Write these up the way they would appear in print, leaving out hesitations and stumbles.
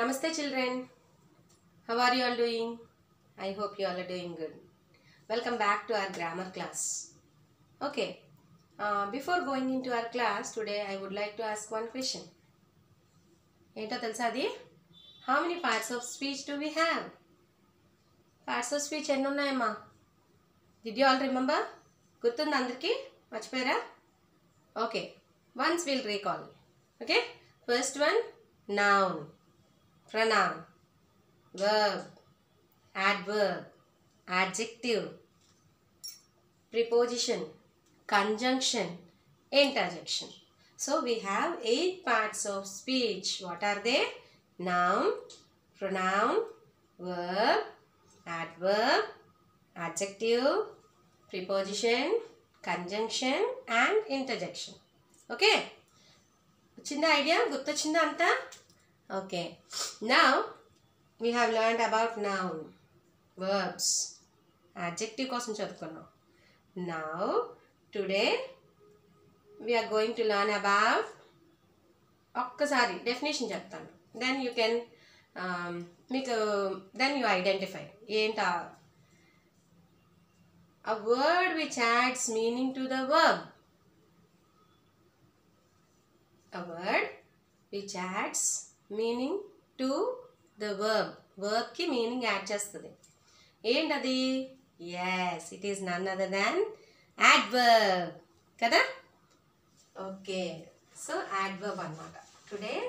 Namaste children. How are you all doing? I hope you all are doing good. Welcome back to our grammar class. Okay. Before going into our class today, I would like to ask one question. ఏంటో తెలుసా అది? How many parts of speech do we have? Parts of speech ఎన్ని ఉన్నాయమ్మా? Did you all remember? గుర్తుందా అందరికీ? మర్చిపోయారా? Okay. Once we'll recall. Okay. First one, noun, pronoun, verb, adverb, adjective, preposition, conjunction, interjection. So we have 8 parts of speech. What are they? Noun, pronoun, verb, adverb, adjective, preposition, conjunction and interjection. Okay? Chinda idea? Guttochinda anta? Okay. Now we have learned about noun, verbs, adjective kosam chadukunnam. Now today we are going to learn about okkasari definition cheptanu. Then you can then you identify enta a word which adds meaning to the verb. A word which adds meaning to the verb. Verb ki meaning add chestadi. Endadi? Yes, it is none other than adverb. Kada? Okay. So adverb anamata. Today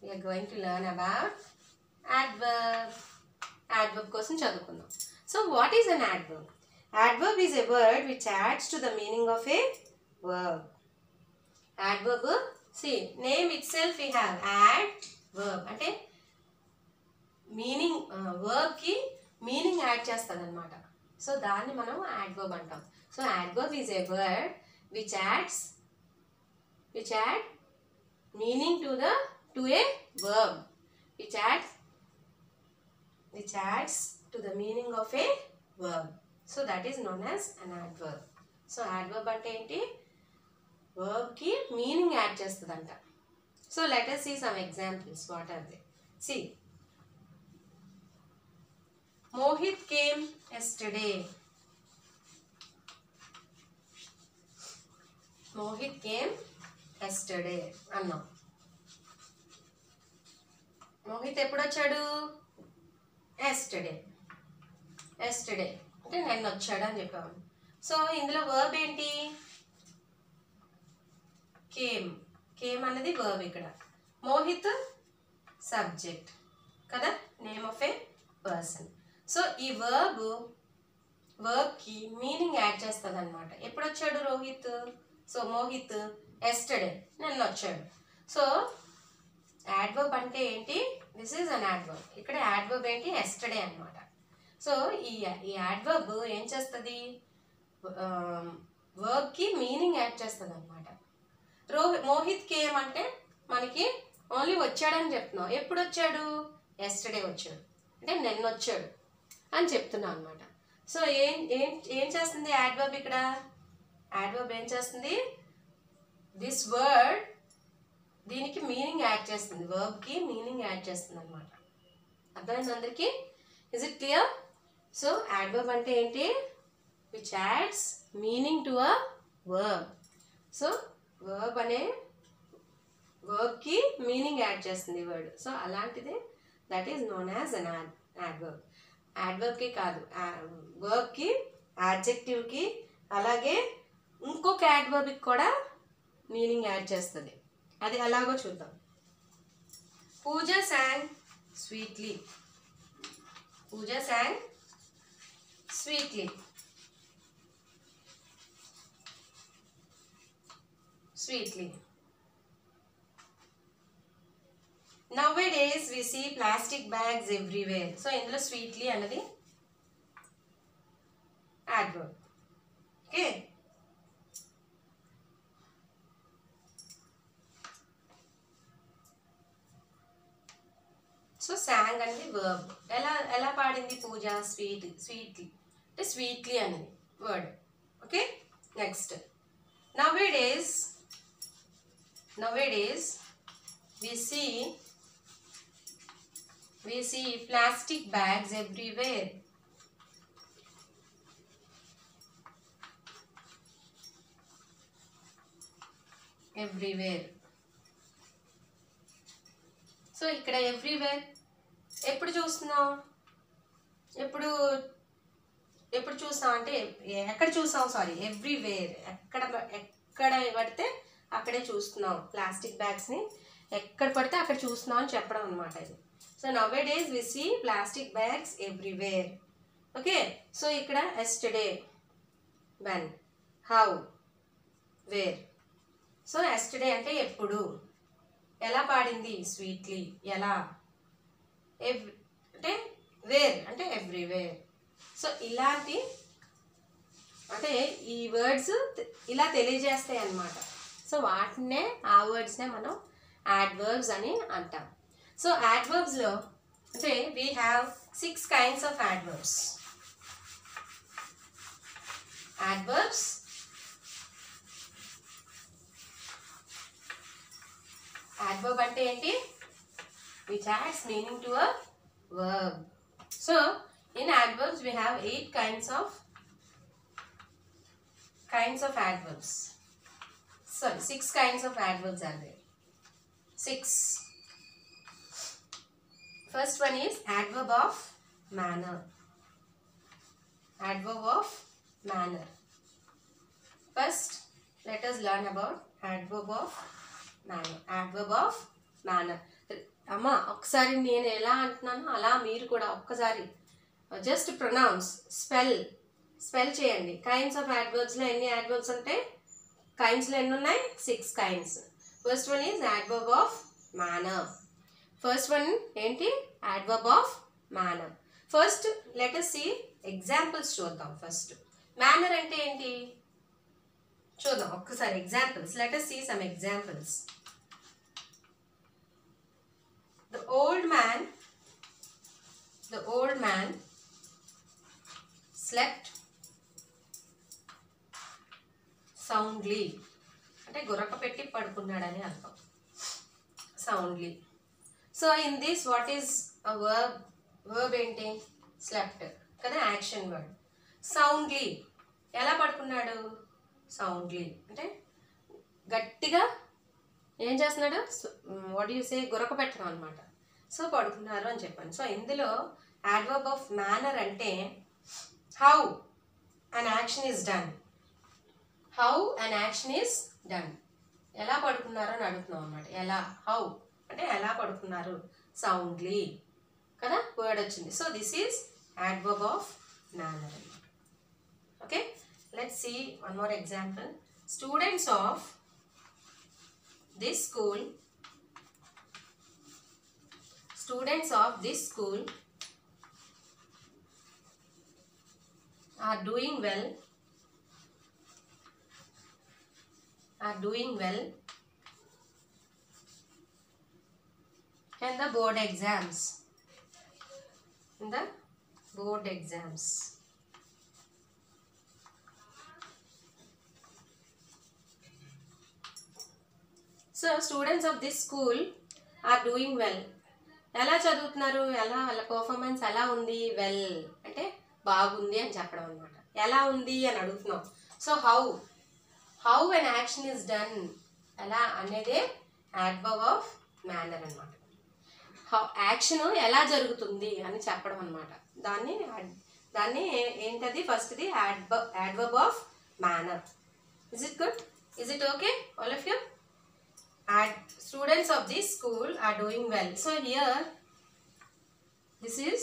we are going to learn about adverb. Adverb kosam chadukunnam. So what is an adverb? Adverb is a word which adds to the meaning of a verb. Adverb, see, name itself we have adverb. Ante meaning verb ki meaning add chestadi anamata. So danni manam adverb antam. So adverb is a word which add meaning to a verb. Which adds to the meaning of a verb. So that is known as an adverb. So adverb ante enti? Verb ki meaning add chestadanta. So let us see some examples. What are they? See, Mohit came yesterday. Mohit came yesterday. Anna. Mohit eppudu vachadu? Yesterday. Yesterday. అంటే నేను వచ్చాడు అని చెప్పాము. So ఇందులో verb ఏంటి? Came. Came అనేది verb ఇక్కడ. Mohit subject కదా, name of A person. So ఈ వర్బ్కి మీనింగ్ యాడ్ చేస్తుంది అనమాట. ఎప్పుడు వచ్చాడు రోహిత్? సో మోహిత్ ఎస్టర్డే, నిన్న వచ్చాడు. సో యాడ్వర్బ్ అంటే ఏంటి? This is an adverb. ఇక్కడ యాడ్వర్బ్ ఏంటి? ఎస్టర్డే అనమాట. సో ఈ యాడ్వర్బ్ ఏం చేస్తుంది? వర్బ్కి మీనింగ్ యాడ్ చేస్తుంది అనమాట. మోహిత్ కేమ్ అంటే మనకి ఓన్లీ వచ్చాడని చెప్తున్నాం. ఎప్పుడు వచ్చాడు? ఎస్టర్డే వచ్చాడు, అంటే నిన్న వచ్చాడు అని చెప్తున్నాం అనమాట. సో ఏం చేస్తుంది యాడ్వర్బ్ ఇక్కడ? యాడ్వర్బ్ ఏం చేస్తుంది? దిస్ వర్డ్ దీనికి మీనింగ్ యాడ్ చేస్తుంది. వర్బ్కి మీనింగ్ యాడ్ చేస్తుంది అనమాట. అర్థమైంది అందరికీ? Is it clear? So adverb అంటే ఏంటి? Which adds meaning to a verb. So verb అనే వర్బ్కి మీనింగ్ యాడ్ చేస్తుంది వర్డ్. సో అలాంటిదే that is known as an adverb. యాడ్వర్బ్కి కాదు, వర్బ్కి, యాడ్జెక్టివ్కి, అలాగే ఇంకొక యాడ్వర్బ్కి కూడా మీనింగ్ యాడ్ చేస్తుంది. అది ఎలాగో చూద్దాం. పూజ sang sweetly. Puja sang sweetly. Sweetly. Nowadays we see plastic bags everywhere. So ఇందులో sweetly అన్నది adverb. Okay. సో sang అనేది verb. ఎలా పాడింది పూజ? స్వీట్లీ అంటే స్వీట్లీ అనేది word. Okay, next nowadays we see we see plastic bags everywhere. Everywhere. So ఇక్కడ everywhere ఎప్పుడు చూస్తున్నాం, ఎప్పుడు చూస్తాం అంటే ఎక్కడ చూసాం, సారీ ఎవ్రీవేర్, ఎక్కడ పడితే అక్కడే చూస్తున్నాం. ప్లాస్టిక్ బ్యాగ్స్ని ఎక్కడ పడితే అక్కడ చూస్తున్నాం అని చెప్పడం అనమాట ఇది. So nowadays we see plastic bags everywhere. Okay, so ఇక్కడ yesterday, when, how, where. So yesterday అంటే ఎప్పుడు, ఎలా పాడింది స్వీట్లీ, ఎలా, అంటే వేర్ అంటే ఎవ్రీవేర్. సో ఇలాంటి అంటే ఈ వర్డ్స్ ఇలా తెలియజేస్తాయి అన్నమాట. సో వాటినే, ఆ వర్డ్స్నే మనం యాడ్వర్బ్స్ అని అంటాం. సో యాడ్వర్బ్స్లో అంటే we have 6 kinds of adverbs. Adverbs, adverb అంటే ఏంటి, which adds meaning to a verb. So in adverbs we have 8 kinds of adverbs. Sorry, 6 kinds of adverbs are there. 6. First one is adverb of manner. Adverb of manner. First, let us learn about adverb of manner. Adverb of manner. అమ్మా ఒకసారి నేను ఎలా అంటున్నానో అలా మీరు కూడా ఒక్కసారి just pronounce, spell చేయండి. Kinds of యాడ్వర్బ్స్లో ఎన్ని యాడ్వర్బ్స్ ఉంటాయి, కైండ్స్లో ఎన్ని ఉన్నాయి, 6 kinds. First one is adverb of manner. First one ఏంటి, adverb of manner. First let us see examples చూద్దాం. ఫస్ట్ మేనర్ అంటే ఏంటి చూద్దాం ఒక్కసారి examples. Let us see some examples. The old man slept soundly. అంటే గురక పెట్టి పడుకున్నాడని అర్థం, soundly. So in this what is a verb ఏంటి, స్లెప్ట్ కదా, యాక్షన్ వర్డ్. సౌండ్లీ ఎలా పడుకున్నాడు, సౌండ్లీ అంటే గట్టిగా ఏం చేస్తున్నాడు, వాట్ యు సే, గురక పెట్టడం అనమాట. సో పడుకున్నారు అని చెప్పాను. సో ఇందులో యాడ్వర్బ్ ఆఫ్ మేనర్ అంటే how an action is done. How an action is done, ఎలా పడుకున్నారు అని అడుగుతున్నాం అనమాట. ఎలా, హౌ అంటే ఎలా పడుకున్నారు, సౌండ్లీ కదా వర్డ్ వచ్చింది. So this is adverb of manner. Okay, let's see one more example. Students of this school are doing well in the board exams. So students of this school are doing well. ఎలా చదువుతున్నారు, ఎలా వాళ్ళ performance ఎలా ఉంది, well అంటే బాగుంది అని చెప్పడం అనమాట. ఎలా ఉంది అని అడుగుతున్నాం. So how an action is done, ఎలా అనేదే యాడ్వర్బ్ ఆఫ్ మేనర్ అనమాట. యాక్షన్ ఎలా జరుగుతుంది అని చెప్పడం అనమాట. దాన్ని ఏంటది, ఫస్ట్ది adverb of manner. Is it good, is it okay all of you? Students of this school are doing well. So here this is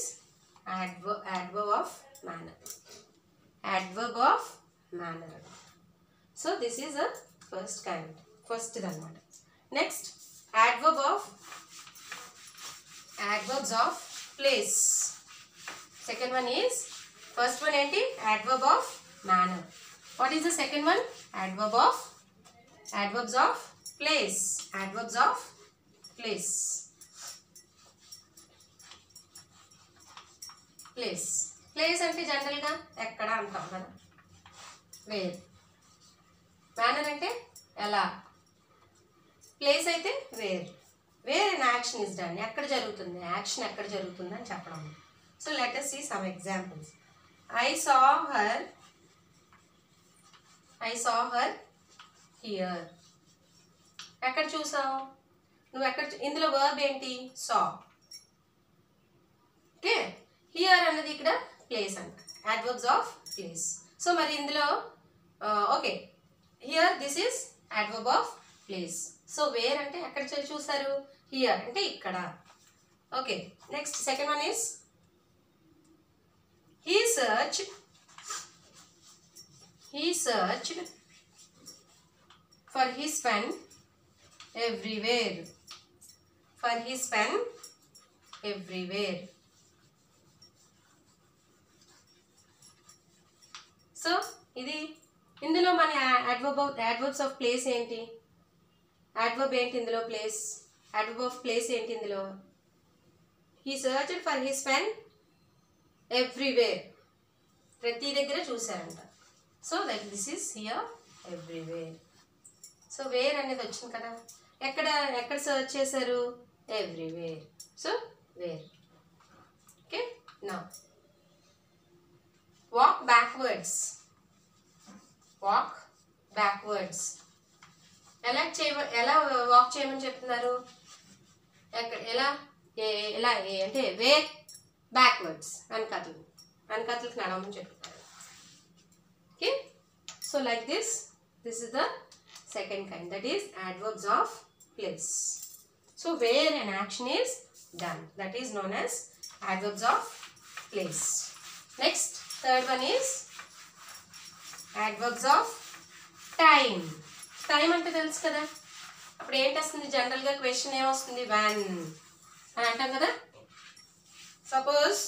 adverb of manner. Adverb of manner. So this is a first kind. First danamata. Next, adverbs of place. Second one is, first one enti adverb of manner. What is the second one? Adverbs of place. Adverbs of place. Place అంటే general గా ఎక్కడ అంటాం కదా, wear. Manner అంటే ఎలా, place అయితే where. Where an action is done, ఎక్కడ జరుగుతుంది, యాక్షన్ ఎక్కడ జరుగుతుంది అని చెప్పడం. So let us see some examples. I saw her here. ఎక్కడ చూసావు, నువ్వు ఎక్కడ, ఇందులో వర్బ్ ఏంటి, saw. ఓకే, హియర్ అన్నది ఇక్కడ ప్లేస్ అంట, adverbs of place. సో మరి ఇందులో okay, here this is adverb of place. So wear అంటే ఎక్కడ చూసారు, హియర్ అంటే ఇక్కడ. Okay, next second one is he searched for his pen everywhere. For his pen everywhere. So ఇది ఇందులో మన adverbs of place ఏంటి, adverb ఏంటి ఇందులో, ప్లేస్. adverb of place ఏంటి ఇందులో, he searched for his pen everywhere. ప్రతి దగ్గర చూసారంట. So that this is here everywhere. So where అనేది వచ్చింది కదా, ఎక్కడ సర్చ్ చేశారు, everywhere. So where. Okay, now walk backwards. Walk backwards ఎలా వాక్ చేయమని చెప్తున్నారు, ఎలా అంటే వేర్ బ్యాక్వర్డ్స్, వెనకాతలకు నడవమని చెప్తున్నారు. Okay, so like this is the second kind, that is adverbs of place. So where an action is done, that is known as adverbs of place. Next, third one is adverbs of time. Time అంటే తెలుసు కదా, అప్పుడు ఏంటి వస్తుంది, జనరల్గా question ఏమొస్తుంది, when అని అంటాం కదా. సపోజ్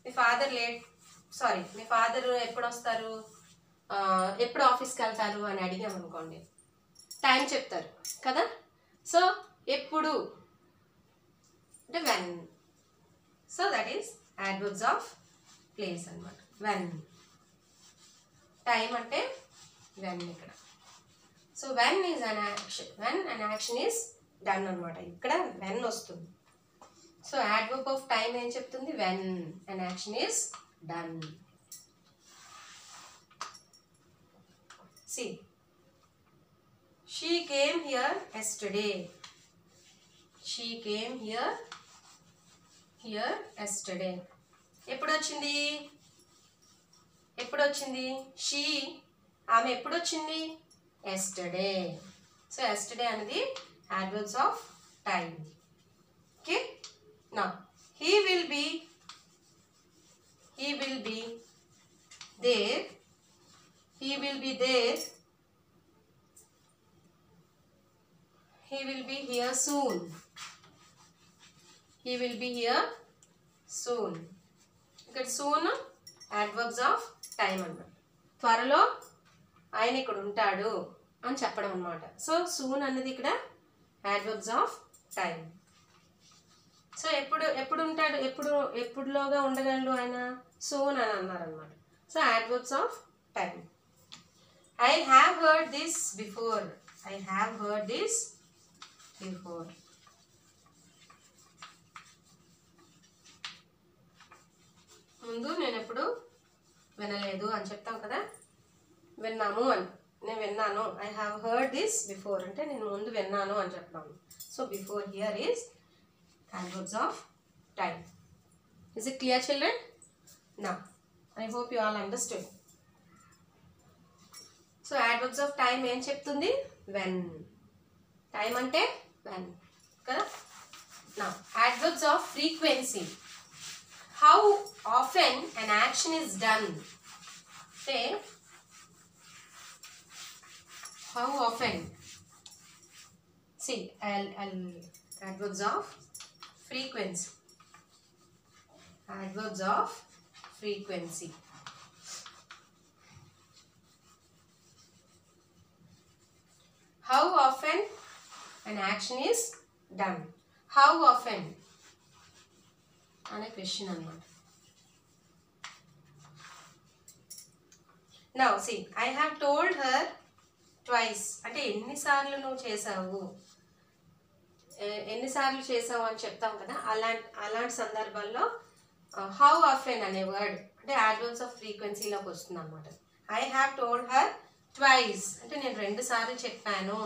మీ ఫాదర్ ఎప్పుడు వస్తారు, ఎప్పుడు ఆఫీస్కి వెళ్తారు అని అడిగామనుకోండి, టైం చెప్తారు కదా. సో ఎప్పుడు అంటే when. So that is adverbs of place అన్నమాట, వెన్. టైం అంటే వెన్ ఇక్కడ. So when is an action, when an action is done అనమాట, ఇక్కడ వెన్ వస్తుంది. సో adverb of time ఏం చెప్తుంది, when an action is done. See, she came here yesterday. She came here yesterday. ఎప్పుడు వచ్చింది, she, ఆమె ఎప్పుడు వచ్చింది, yesterday. సో yesterday అనేది adverbs of time. Okay, now he will be there. He will be there. He will be here soon. He will be here soon. ఇక్కడ soon adverbs of time అన్నమాట. త్వరలో ఆయన ఇక్కడ ఉంటాడు అని చెప్పడం అన్నమాట. సో soon అన్నది ఇక్కడ adverbs of time. సో ఎప్పుడు ఉంటాడు, ఎప్పుడులోగా ఉండగలడు ఆయన, సూన్ అని అన్నారు అనమాట. So adverbs of time. I have heard this before. ముందు నేను ఎప్పుడు వినలేదు అని చెప్తాం కదా, విన్నాము అని, నేను విన్నాను. I have heard this before అంటే నేను ముందు విన్నాను అని చెప్తాను. So before here is adverbs of time. Is it clear, children? Now, I hope you all understood. So adverbs of time ఏం చెప్తుంది, when. Time అంటే when కదా. Now adverbs of frequency. How often an action is done. Say how often. See, adverbs of frequency. Adverbs of frequency. How often an action is done. How often అనే question అన్నమాట. Now see, I have told her twice అంటే ఎన్నిసార్లు నువ్వు చేసావు. ఎన్నిసార్లు చేసావు అని చెప్తాం కదా, అలాంటి సందర్భాల్లో హౌ ఆఫెన్ అనే వర్డ్ అంటే యాడ్వర్బ్స్ ఆఫ్ ఫ్రీక్వెన్సీలోకి వస్తుంది అనమాట. I have told her twice అంటే నేను 2 సార్లు చెప్పాను.